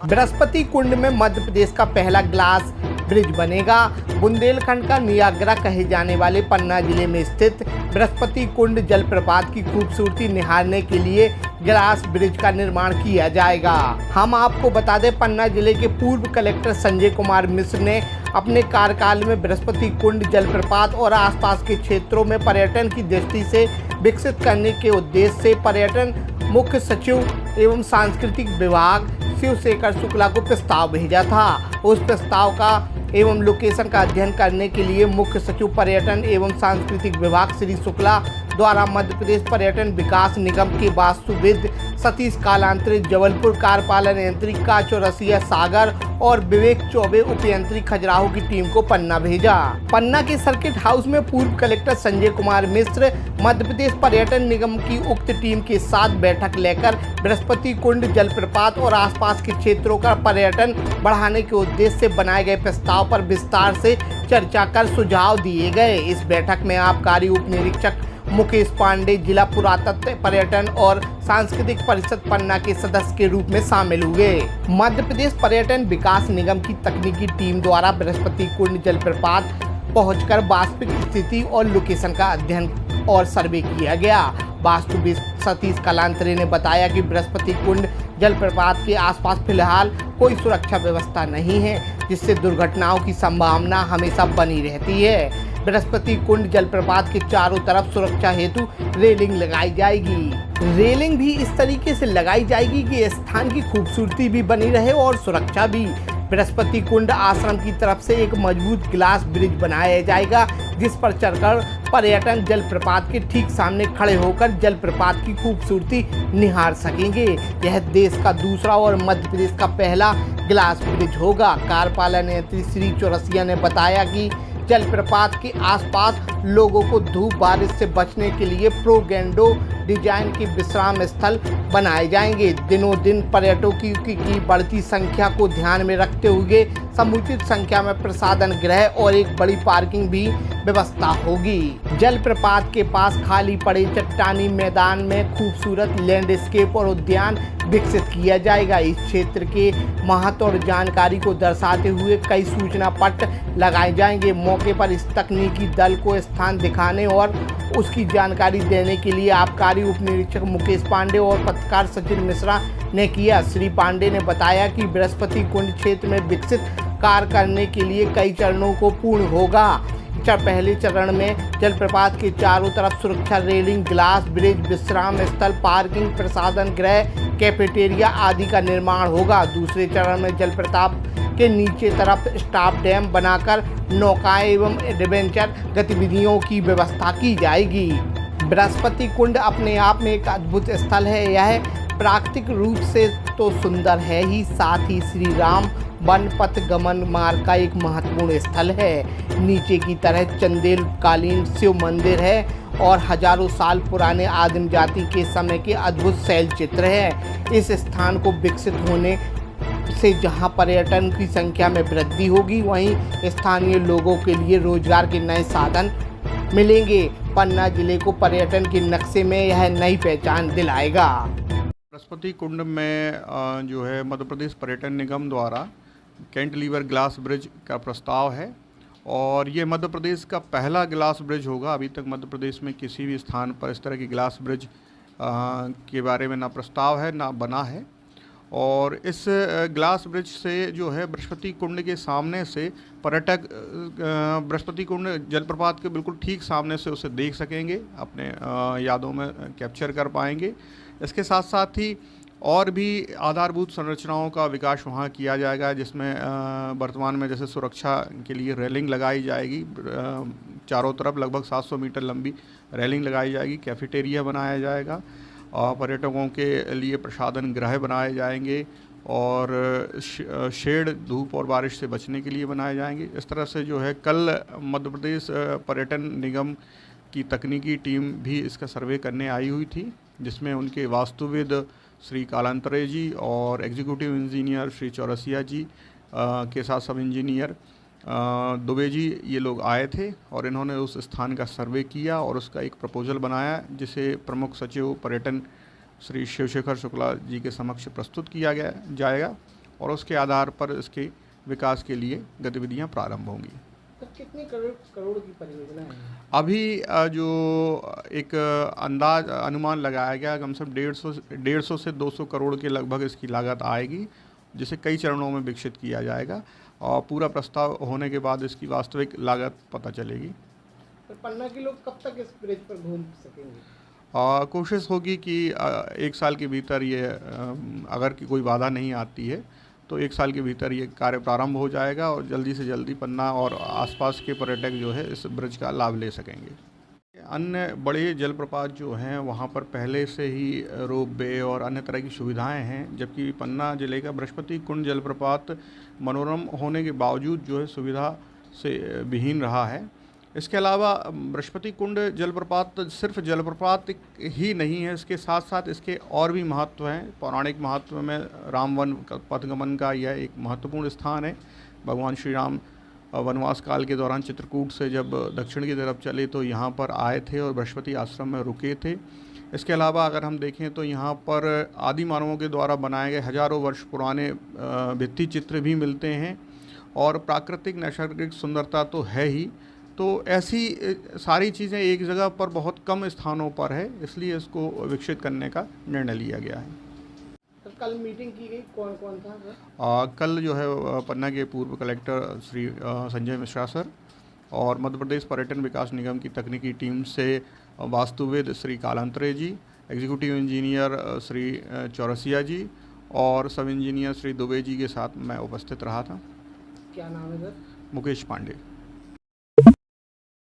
बृहस्पति कुंड में मध्य प्रदेश का पहला ग्लास ब्रिज बनेगा। बुंदेलखंड का नियाग्रा कहे जाने वाले पन्ना जिले में स्थित बृहस्पति कुंड जलप्रपात की खूबसूरती निहारने के लिए ग्लास ब्रिज का निर्माण किया जाएगा। हम आपको बता दें, पन्ना जिले के पूर्व कलेक्टर संजय कुमार मिश्र ने अपने कार्यकाल में बृहस्पति कुंड जलप्रपात और आसपास के क्षेत्रों में पर्यटन की दृष्टि से विकसित करने के उद्देश्य से पर्यटन मुख्य सचिव एवं सांस्कृतिक विभाग शिवशेखर शुक्ला को प्रस्ताव भेजा था। उस प्रस्ताव का एवं लोकेशन का अध्ययन करने के लिए मुख्य सचिव पर्यटन एवं सांस्कृतिक विभाग श्री शुक्ला द्वारा मध्य प्रदेश पर्यटन विकास निगम के वास्तुविद सतीश कालांतरित, जबलपुर कार्यपालन यंत्री का चौरसिया सागर और विवेक चौबे उपयंत्री खजुराहो की टीम को पन्ना भेजा। पन्ना के सर्किट हाउस में पूर्व कलेक्टर संजय कुमार मिश्र मध्य प्रदेश पर्यटन निगम की उक्त टीम के साथ बैठक लेकर बृहस्पति कुंड जलप्रपात और आसपास के क्षेत्रों का पर्यटन बढ़ाने के उद्देश्य से बनाए गए प्रस्ताव पर विस्तार से चर्चा कर सुझाव दिए गए। इस बैठक में आबकारी उप निरीक्षक मुकेश पांडे जिला पुरातत्व पर्यटन और सांस्कृतिक परिषद पन्ना के सदस्य के रूप में शामिल हुए। मध्य प्रदेश पर्यटन विकास निगम की तकनीकी टीम द्वारा बृहस्पति कुंड जलप्रपात पहुंचकर वास्तविक स्थिति और लोकेशन का अध्ययन और सर्वे किया गया। वास्तुविद सतीश कालांतरे ने बताया कि बृहस्पति कुंड जलप्रपात के आसपास फिलहाल कोई सुरक्षा व्यवस्था नहीं है, जिससे दुर्घटनाओं की संभावना हमेशा बनी रहती है। बृहस्पति कुंड जलप्रपात के चारों तरफ सुरक्षा हेतु रेलिंग लगाई जाएगी। रेलिंग भी इस तरीके से लगाई जाएगी कि स्थान की खूबसूरती भी बनी रहे और सुरक्षा भी। बृहस्पति कुंड आश्रम की तरफ से एक मजबूत ग्लास ब्रिज बनाया जाएगा, जिस पर चढ़कर पर्यटक जलप्रपात के ठीक सामने खड़े होकर जलप्रपात की खूबसूरती निहार सकेंगे। यह देश का दूसरा और मध्य प्रदेश का पहला ग्लास ब्रिज होगा। कार्यपालन यंत्री श्री चौरसिया ने बताया कि जलप्रपात के आसपास लोगों को धूप बारिश से बचने के लिए प्रोगेंडो डिजाइन के विश्राम स्थल बनाए जाएंगे। दिनों दिन पर्यटकों की बढ़ती संख्या को ध्यान में रखते हुए समुचित संख्या में प्रसाधन गृह और एक बड़ी पार्किंग भी व्यवस्था होगी। जलप्रपात के पास खाली पड़े चट्टानी मैदान में खूबसूरत लैंडस्केप और उद्यान विकसित किया जाएगा। इस क्षेत्र के महत्व और जानकारी को दर्शाते हुए कई सूचना पट लगाए जाएंगे। मौके पर इस तकनीकी दल को स्थान दिखाने और उसकी जानकारी देने के लिए आबकारी उप निरीक्षक मुकेश पांडे और पत्रकार सचिन मिश्रा ने किया। श्री पांडे ने बताया कि बृहस्पति कुंड क्षेत्र में विकसित कार्य करने के लिए कई चरणों को पूर्ण होगा। पहले चरण में जलप्रपात के चारों तरफ सुरक्षा रेलिंग, ग्लास ब्रिज, विश्राम स्थल, पार्किंग, प्रसाधन गृह, कैफेटेरिया आदि का निर्माण होगा। दूसरे चरण में जलप्रपात के नीचे तरफ स्टाफ डैम बनाकर नौकाएं एवं एडवेंचर गतिविधियों की व्यवस्था की जाएगी। बृहस्पति कुंड अपने आप में एक अद्भुत स्थल है। यह प्राकृतिक रूप से तो सुंदर है ही, साथ ही श्री राम वन पथ गमन मार्ग का एक महत्वपूर्ण स्थल है। नीचे की तरह चंदेल कालीन शिव मंदिर है और हजारों साल पुराने आदिम जाति के समय के अद्भुत शैल चित्र है। इस स्थान को विकसित होने से जहां पर्यटन की संख्या में वृद्धि होगी, वहीं स्थानीय लोगों के लिए रोजगार के नए साधन मिलेंगे। पन्ना जिले को पर्यटन के नक्शे में यह नई पहचान दिलाएगा। बृहस्पति कुंड में जो है मध्य प्रदेश पर्यटन निगम द्वारा कैंटिलीवर ग्लास ब्रिज का प्रस्ताव है और ये मध्य प्रदेश का पहला ग्लास ब्रिज होगा। अभी तक मध्य प्रदेश में किसी भी स्थान पर इस तरह की ग्लास ब्रिज के बारे में ना प्रस्ताव है ना बना है। और इस ग्लास ब्रिज से जो है बृहस्पति कुंड के सामने से पर्यटक बृहस्पति कुंड जलप्रपात के बिल्कुल ठीक सामने से उसे देख सकेंगे, अपने यादों में कैप्चर कर पाएंगे। इसके साथ साथ ही और भी आधारभूत संरचनाओं का विकास वहाँ किया जाएगा, जिसमें वर्तमान में जैसे सुरक्षा के लिए रेलिंग लगाई जाएगी। चारों तरफ लगभग 700 मीटर लंबी रेलिंग लगाई जाएगी। कैफेटेरिया बनाया जाएगा और पर्यटकों के लिए प्रसाधन गृह बनाए जाएंगे और शेड धूप और बारिश से बचने के लिए बनाए जाएंगे। इस तरह से जो है कल मध्य प्रदेश पर्यटन निगम की तकनीकी टीम भी इसका सर्वे करने आई हुई थी, जिसमें उनके वास्तुविद श्री कालांतरे जी और एग्जीक्यूटिव इंजीनियर श्री चौरसिया जी के साथ सब इंजीनियर दुबे जी ये लोग आए थे और इन्होंने उस स्थान का सर्वे किया और उसका एक प्रपोजल बनाया, जिसे प्रमुख सचिव पर्यटन श्री शिवशेखर शुक्ला जी के समक्ष प्रस्तुत किया जाएगा और उसके आधार पर इसके विकास के लिए गतिविधियां प्रारंभ होंगी। तो कितने करोड़ की परियोजना है? अभी जो एक अंदाज अनुमान लगाया गया, कम से कम 150 से 200 करोड़ के लगभग इसकी लागत आएगी, जिसे कई चरणों में विकसित किया जाएगा और पूरा प्रस्ताव होने के बाद इसकी वास्तविक लागत पता चलेगी। तो पन्ना के लोग कब तक इस ब्रिज पर घूम सकेंगे? कोशिश होगी कि 1 साल के भीतर ये अगर कि कोई बाधा नहीं आती है तो 1 साल के भीतर ये कार्य प्रारंभ हो जाएगा और जल्दी से जल्दी पन्ना और आसपास के पर्यटक जो है इस ब्रिज का लाभ ले सकेंगे। अन्य बड़े जलप्रपात जो हैं वहाँ पर पहले से ही रोप वे और अन्य तरह की सुविधाएं हैं, जबकि पन्ना जिले का बृहस्पति कुंड जलप्रपात मनोरम होने के बावजूद जो है सुविधा से विहीन रहा है। इसके अलावा बृहस्पति कुंड जलप्रपात सिर्फ जलप्रपात ही नहीं है, इसके साथ साथ इसके और भी महत्व हैं। पौराणिक महत्व में रामवन पथगमन का यह एक महत्वपूर्ण स्थान है। भगवान श्री राम वनवास काल के दौरान चित्रकूट से जब दक्षिण की तरफ चले तो यहाँ पर आए थे और बृहस्पति आश्रम में रुके थे। इसके अलावा अगर हम देखें तो यहाँ पर आदि मानवों के द्वारा बनाए गए हजारों वर्ष पुराने भित्ति चित्र भी मिलते हैं और प्राकृतिक नैसर्गिक सुंदरता तो है ही। तो ऐसी सारी चीज़ें एक जगह पर बहुत कम स्थानों पर है, इसलिए इसको विकसित करने का निर्णय लिया गया है। तो कल मीटिंग की गई, कौन कौन था सर? कल जो है पन्ना के पूर्व कलेक्टर श्री संजय मिश्रा सर और मध्य प्रदेश पर्यटन विकास निगम की तकनीकी टीम से वास्तुविद श्री कालांतरे जी, एग्जीक्यूटिव इंजीनियर श्री चौरसिया जी और सब इंजीनियर श्री दुबे जी के साथ मैं उपस्थित रहा था। क्या नाम है सर? मुकेश पांडे।